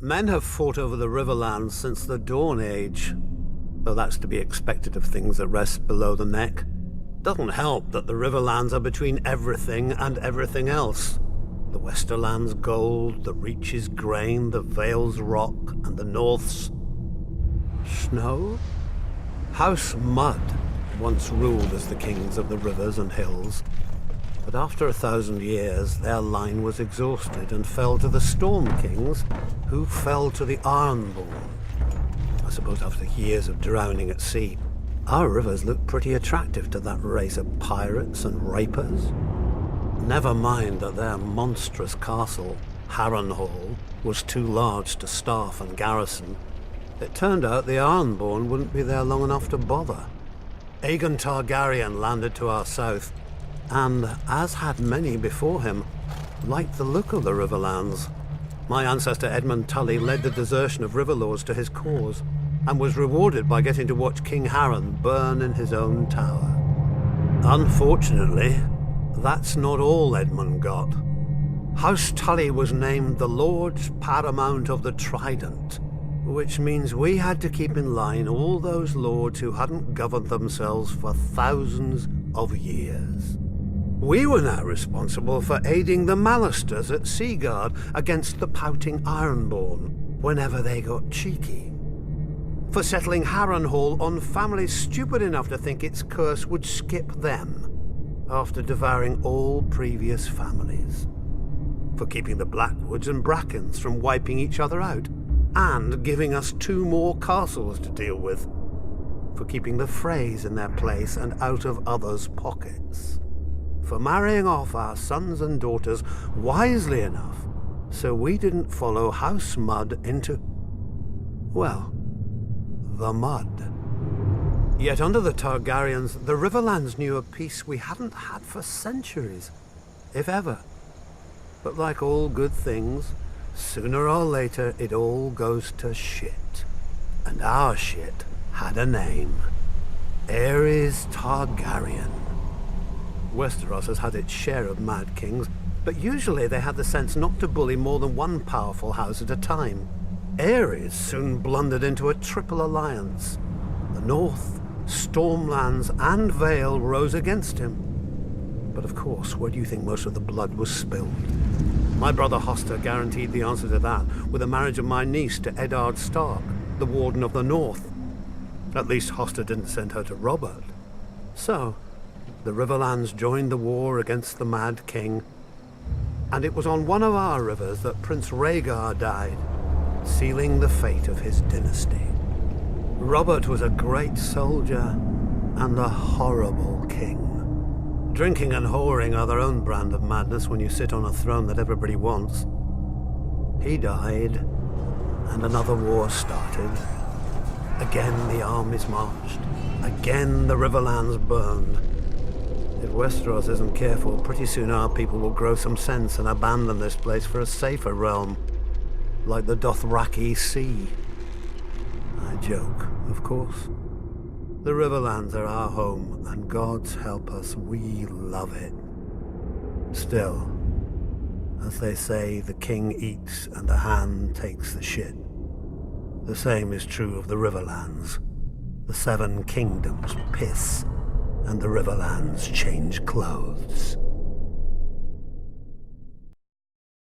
Men have fought over the Riverlands since the Dawn Age, though that's to be expected of things that rest below the neck. Doesn't help that the Riverlands are between everything and everything else. The Westerland's gold, the Reach's grain, the Vale's rock, and the North's snow? House Mud once ruled as the kings of the rivers and hills, but after 1,000 years their line was exhausted and fell to the Storm Kings, who fell to the Ironborn. I suppose after years of drowning at sea, our rivers looked pretty attractive to that race of pirates and rapers. Never mind that their monstrous castle, Harrenhal, was too large to staff and garrison. It turned out the Ironborn wouldn't be there long enough to bother. Aegon Targaryen landed to our south, and, as had many before him, liked the look of the Riverlands. My ancestor Edmund Tully led the desertion of Riverlords to his cause, and was rewarded by getting to watch King Harren burn in his own tower. Unfortunately, that's not all Edmund got. House Tully was named the Lords Paramount of the Trident, which means we had to keep in line all those lords who hadn't governed themselves for thousands of years. We were now responsible for aiding the Malisters at Seaguard against the pouting Ironborn whenever they got cheeky. For settling Harrenhal on families stupid enough to think its curse would skip them after devouring all previous families. For keeping the Blackwoods and Brackens from wiping each other out, and giving us 2 more castles to deal with. For keeping the Freys in their place and out of others' pockets. For marrying off our sons and daughters wisely enough so we didn't follow House Mud into, well, the mud. Yet under the Targaryens, the Riverlands knew a peace we hadn't had for centuries, if ever. But like all good things, sooner or later it all goes to shit. And our shit had a name. Aerys Targaryen. Westeros has had its share of Mad Kings, but usually they had the sense not to bully more than one powerful house at a time. Aerys soon blundered into a triple alliance. The North, Stormlands, and Vale rose against him. But of course, where do you think most of the blood was spilled? My brother Hoster guaranteed the answer to that with the marriage of my niece to Eddard Stark, the Warden of the North. At least Hoster didn't send her to Robert. So, the Riverlands joined the war against the Mad King, and it was on one of our rivers that Prince Rhaegar died, sealing the fate of his dynasty. Robert was a great soldier and a horrible king. Drinking and whoring are their own brand of madness when you sit on a throne that everybody wants. He died, and another war started. Again the armies marched. Again the Riverlands burned. If Westeros isn't careful, pretty soon our people will grow some sense and abandon this place for a safer realm, like the Dothraki Sea. I joke, of course. The Riverlands are our home, and God's help us, we love it. Still, as they say, the king eats and the hand takes the shit. The same is true of the Riverlands. The 7 kingdoms piss, and the Riverlands change clothes.